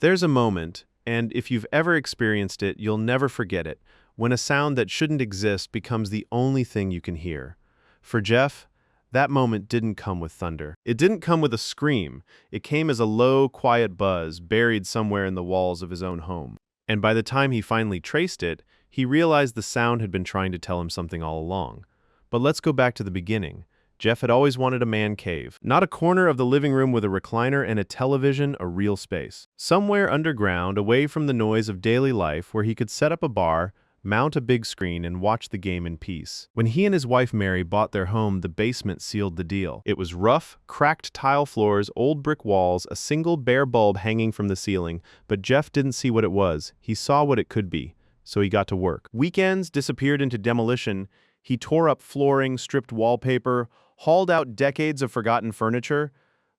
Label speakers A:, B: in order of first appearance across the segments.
A: There's a moment, and if you've ever experienced it, you'll never forget it, when a sound that shouldn't exist becomes the only thing you can hear. For Jeff, that moment didn't come with thunder. It didn't come with a scream. It came as a low, quiet buzz buried somewhere in the walls of his own home. And by the time he finally traced it, he realized the sound had been trying to tell him something all along. But let's go back to the beginning. Jeff had always wanted a man cave. Not a corner of the living room with a recliner and a television, a real space. Somewhere underground, away from the noise of daily life, where he could set up a bar, mount a big screen, and watch the game in peace. When he and his wife Mary bought their home, the basement sealed the deal. It was rough, cracked tile floors, old brick walls, a single bare bulb hanging from the ceiling, but Jeff didn't see what it was. He saw what it could be, so he got to work. Weekends disappeared into demolition. He tore up flooring, stripped wallpaper, hauled out decades of forgotten furniture.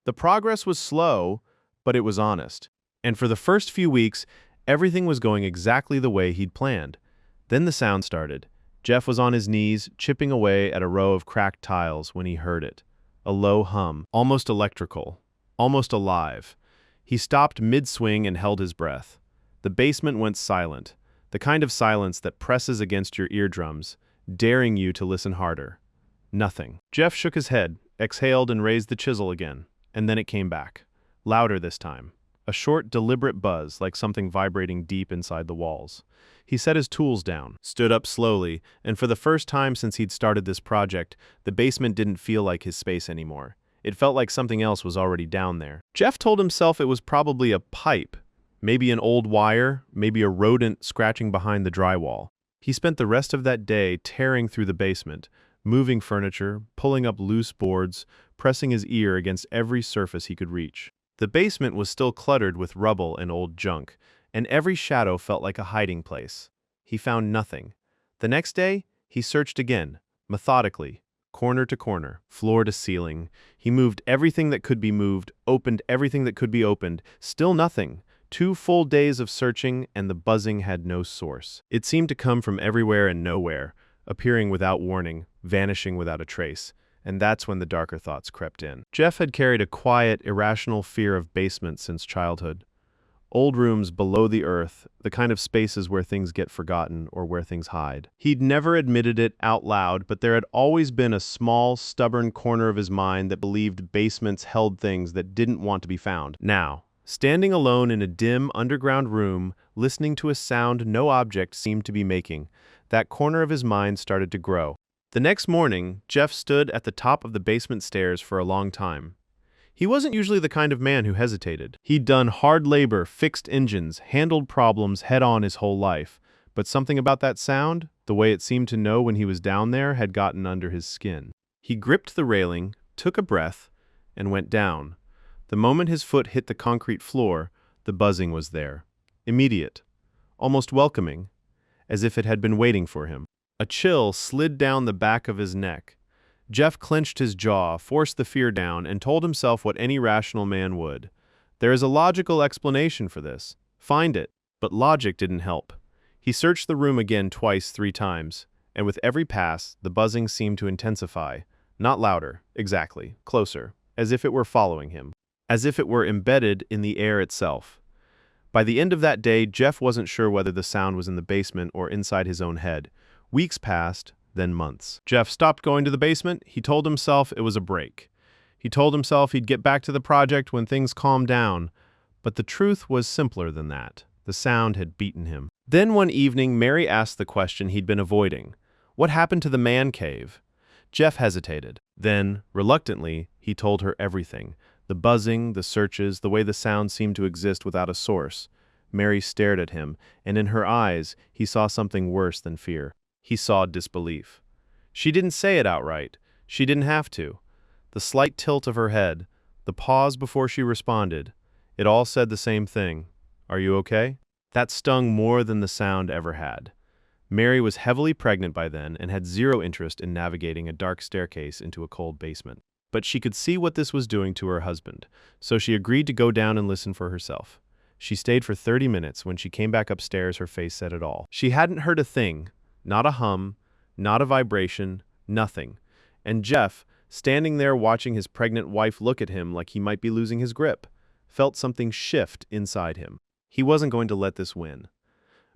A: The progress was slow, but it was honest. And for the first few weeks, everything was going exactly the way he'd planned. Then the sound started. Jeff was on his knees, chipping away at a row of cracked tiles when he heard it. A low hum, almost electrical, almost alive. He stopped mid-swing and held his breath. The basement went silent, the kind of silence that presses against your eardrums, daring you to listen harder. Nothing. Jeff shook his head, exhaled, and raised the chisel again. And then it came back. Louder this time. A short, deliberate buzz, like something vibrating deep inside the walls. He set his tools down, stood up slowly, and for the first time since he'd started this project, the basement didn't feel like his space anymore. It felt like something else was already down there. Jeff told himself it was probably a pipe, maybe an old wire, maybe a rodent scratching behind the drywall. He spent the rest of that day tearing through the basement, moving furniture, pulling up loose boards, pressing his ear against every surface he could reach. The basement was still cluttered with rubble and old junk, and every shadow felt like a hiding place. He found nothing. The next day, he searched again, methodically, corner to corner, floor to ceiling. He moved everything that could be moved, opened everything that could be opened. Still nothing. 2 full days of searching, and the buzzing had no source. It seemed to come from everywhere and nowhere, appearing without warning, vanishing without a trace. And that's when the darker thoughts crept in. Jeff had carried a quiet, irrational fear of basements since childhood. Old rooms below the earth, the kind of spaces where things get forgotten or where things hide. He'd never admitted it out loud, but there had always been a small, stubborn corner of his mind that believed basements held things that didn't want to be found. Now, standing alone in a dim, underground room, listening to a sound no object seemed to be making, that corner of his mind started to grow. The next morning, Jeff stood at the top of the basement stairs for a long time. He wasn't usually the kind of man who hesitated. He'd done hard labor, fixed engines, handled problems head-on his whole life. But something about that sound, the way it seemed to know when he was down there, had gotten under his skin. He gripped the railing, took a breath, and went down. The moment his foot hit the concrete floor, the buzzing was there. Immediate. Almost welcoming. As if it had been waiting for him. A chill slid down the back of his neck. Jeff clenched his jaw, forced the fear down, and told himself what any rational man would. There is a logical explanation for this. Find it. But logic didn't help. He searched the room again twice, 3 times, and with every pass, the buzzing seemed to intensify. Not louder, exactly, closer, as if it were following him. As if it were embedded in the air itself. By the end of that day, Jeff wasn't sure whether the sound was in the basement or inside his own head. Weeks passed, then months. Jeff stopped going to the basement. He told himself it was a break. He told himself he'd get back to the project when things calmed down. But the truth was simpler than that. The sound had beaten him. Then one evening, Mary asked the question he'd been avoiding. What happened to the man cave? Jeff hesitated. Then, reluctantly, he told her everything. The buzzing, the searches, the way the sound seemed to exist without a source. Mary stared at him, and in her eyes, he saw something worse than fear. He saw disbelief. She didn't say it outright. She didn't have to. The slight tilt of her head, the pause before she responded, it all said the same thing. Are you okay? That stung more than the sound ever had. Mary was heavily pregnant by then and had zero interest in navigating a dark staircase into a cold basement. But she could see what this was doing to her husband, so she agreed to go down and listen for herself. She stayed for 30 minutes. When she came back upstairs, her face said it all. She hadn't heard a thing. Not a hum, not a vibration, nothing. And Jeff, standing there watching his pregnant wife look at him like he might be losing his grip, felt something shift inside him. He wasn't going to let this win.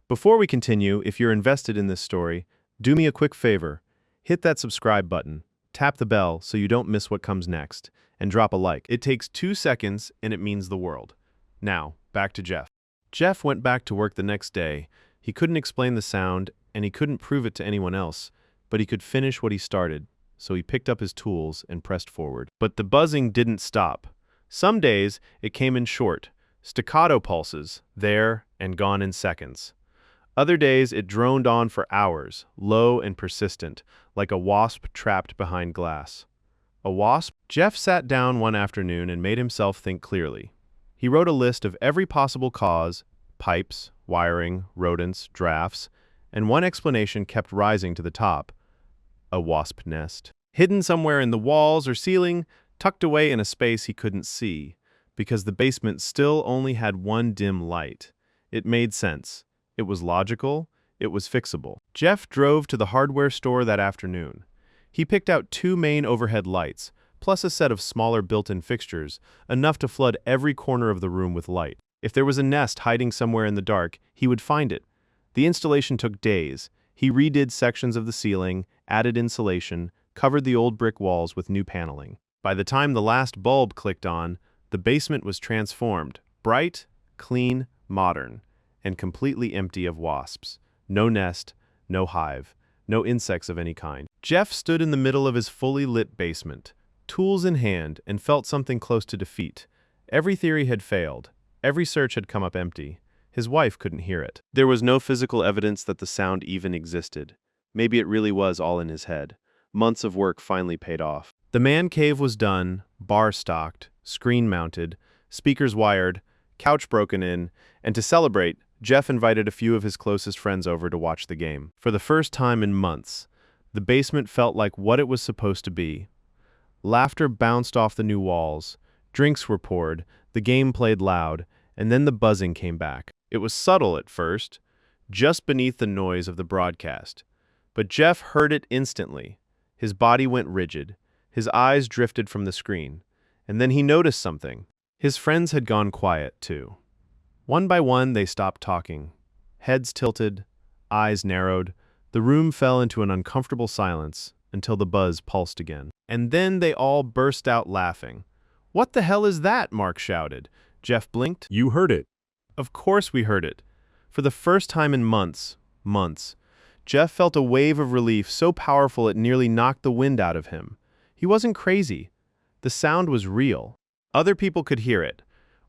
A: Before we continue, if you're invested in this story, do me a quick favor. Hit that subscribe button, tap the bell so you don't miss what comes next, and drop a like. It takes 2 seconds and it means the world. Now, back to Jeff. Jeff went back to work the next day. He couldn't explain the sound, and he couldn't prove it to anyone else, but he could finish what he started, so he picked up his tools and pressed forward. But the buzzing didn't stop. Some days, it came in short, staccato pulses, there and gone in seconds. Other days, it droned on for hours, low and persistent, like a wasp trapped behind glass. A wasp? Jeff sat down one afternoon and made himself think clearly. He wrote a list of every possible cause: pipes, wiring, rodents, drafts, and one explanation kept rising to the top: a wasp nest. Hidden somewhere in the walls or ceiling, tucked away in a space he couldn't see, because the basement still only had one dim light. It made sense. It was logical. It was fixable. Jeff drove to the hardware store that afternoon. He picked out 2 main overhead lights, plus a set of smaller built-in fixtures, enough to flood every corner of the room with light. If there was a nest hiding somewhere in the dark, he would find it. The installation took days. He redid sections of the ceiling, added insulation, covered the old brick walls with new paneling. By the time the last bulb clicked on, the basement was transformed, bright, clean, modern, and completely empty of wasps. No nest, no hive, no insects of any kind. Jeff stood in the middle of his fully lit basement, tools in hand, and felt something close to defeat. Every theory had failed. Every search had come up empty. His wife couldn't hear it. There was no physical evidence that the sound even existed. Maybe it really was all in his head. Months of work finally paid off. The man cave was done, bar stocked, screen mounted, speakers wired, couch broken in, and to celebrate, Jeff invited a few of his closest friends over to watch the game. For the first time in months, the basement felt like what it was supposed to be. Laughter bounced off the new walls, drinks were poured, the game played loud, and then the buzzing came back. It was subtle at first, just beneath the noise of the broadcast. But Jeff heard it instantly. His body went rigid. His eyes drifted from the screen. And then he noticed something. His friends had gone quiet, too. One by one, they stopped talking. Heads tilted, eyes narrowed. The room fell into an uncomfortable silence until the buzz pulsed again. And then they all burst out laughing. "What the hell is that?" Mark shouted. Jeff blinked.
B: You heard it.
A: Of course we heard it. For the first time in months, Jeff felt a wave of relief so powerful it nearly knocked the wind out of him. He wasn't crazy. The sound was real. Other people could hear it.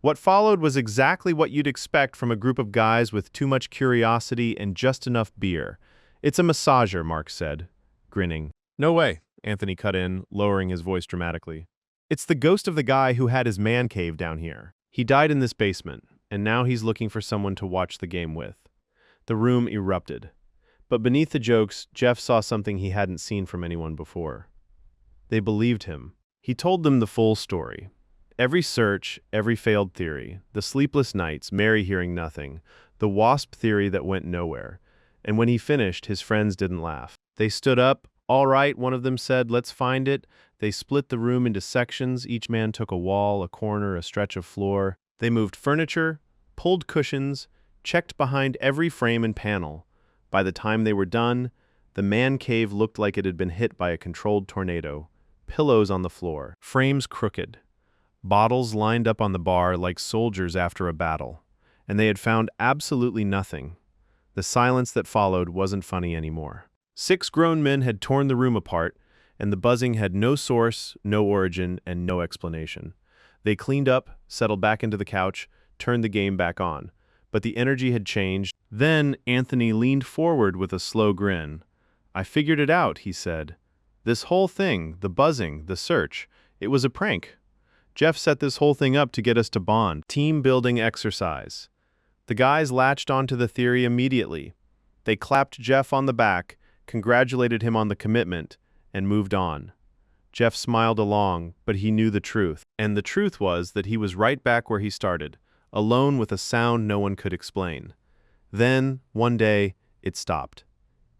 A: What followed was exactly what you'd expect from a group of guys with too much curiosity and just enough beer. "It's a massager," Mark said, grinning.
B: No way,
A: Anthony cut in, lowering his voice dramatically. "It's the ghost of the guy who had his man cave down here. He died in this basement, and now he's looking for someone to watch the game with." The room erupted. But beneath the jokes, Jeff saw something he hadn't seen from anyone before. They believed him. He told them the full story. Every search, every failed theory, the sleepless nights, Mary hearing nothing, the wasp theory that went nowhere. And when he finished, his friends didn't laugh. They stood up. "All right," one of them said, "let's find it." They split the room into sections. Each man took a wall, a corner, a stretch of floor. They moved furniture, pulled cushions, checked behind every frame and panel. By the time they were done, the man cave looked like it had been hit by a controlled tornado. Pillows on the floor, frames crooked, bottles lined up on the bar like soldiers after a battle. And they had found absolutely nothing. The silence that followed wasn't funny anymore. 6 grown men had torn the room apart, and the buzzing had no source, no origin, and no explanation. They cleaned up, settled back into the couch, turned the game back on. But the energy had changed. Then Anthony leaned forward with a slow grin. "I figured it out," he said. "This whole thing, the buzzing, the search, it was a prank. Jeff set this whole thing up to get us to bond. Team-building exercise." The guys latched onto the theory immediately. They clapped Jeff on the back, congratulated him on the commitment, and moved on. Jeff smiled along, but he knew the truth. And the truth was that he was right back where he started, alone with a sound no one could explain. Then, one day, it stopped.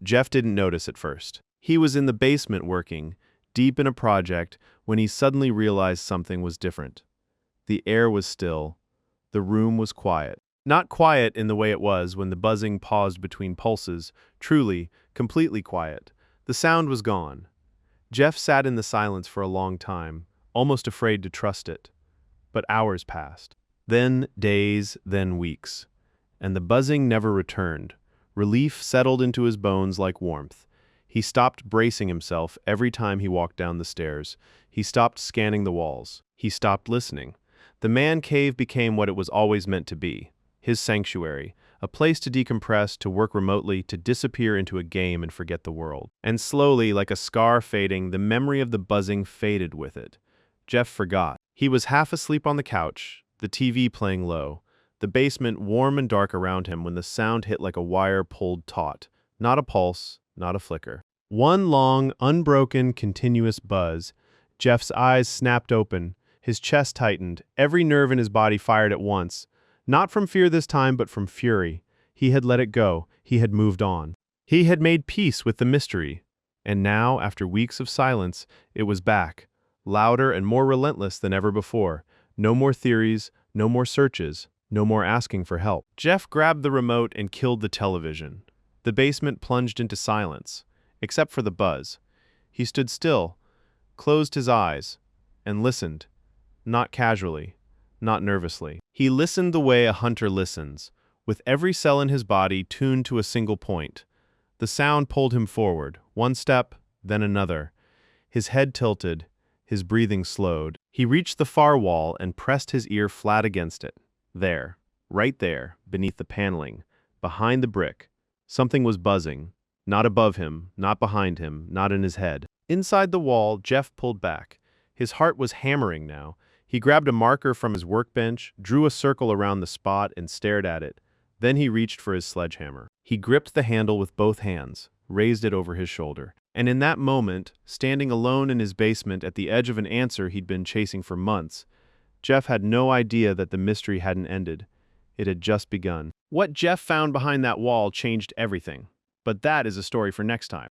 A: Jeff didn't notice at first. He was in the basement working, deep in a project, when he suddenly realized something was different. The air was still. The room was quiet. Not quiet in the way it was when the buzzing paused between pulses, truly, completely quiet. The sound was gone. Jeff sat in the silence for a long time, almost afraid to trust it. But hours passed. Then days, then weeks. And the buzzing never returned. Relief settled into his bones like warmth. He stopped bracing himself every time he walked down the stairs. He stopped scanning the walls. He stopped listening. The man cave became what it was always meant to be, his sanctuary, a place to decompress, to work remotely, to disappear into a game and forget the world. And slowly, like a scar fading, the memory of the buzzing faded with it. Jeff forgot. He was half asleep on the couch, the TV playing low, the basement warm and dark around him when the sound hit like a wire pulled taut. Not a pulse, not a flicker. One long, unbroken, continuous buzz. Jeff's eyes snapped open, his chest tightened, every nerve in his body fired at once. Not from fear this time, but from fury. He had let it go. He had moved on. He had made peace with the mystery. And now, after weeks of silence, it was back, louder and more relentless than ever before. No more theories, no more searches, no more asking for help. Jeff grabbed the remote and killed the television. The basement plunged into silence, except for the buzz. He stood still, closed his eyes, and listened, not casually, not nervously. He listened the way a hunter listens, with every cell in his body tuned to a single point. The sound pulled him forward, one step, then another. His head tilted, his breathing slowed. He reached the far wall and pressed his ear flat against it. There, right there, beneath the paneling, behind the brick, something was buzzing. Not above him, not behind him, not in his head. Inside the wall, Jeff pulled back. His heart was hammering now. He grabbed a marker from his workbench, drew a circle around the spot, and stared at it. Then he reached for his sledgehammer. He gripped the handle with both hands, raised it over his shoulder. And in that moment, standing alone in his basement at the edge of an answer he'd been chasing for months, Jeff had no idea that the mystery hadn't ended. It had just begun. What Jeff found behind that wall changed everything. But that is a story for next time.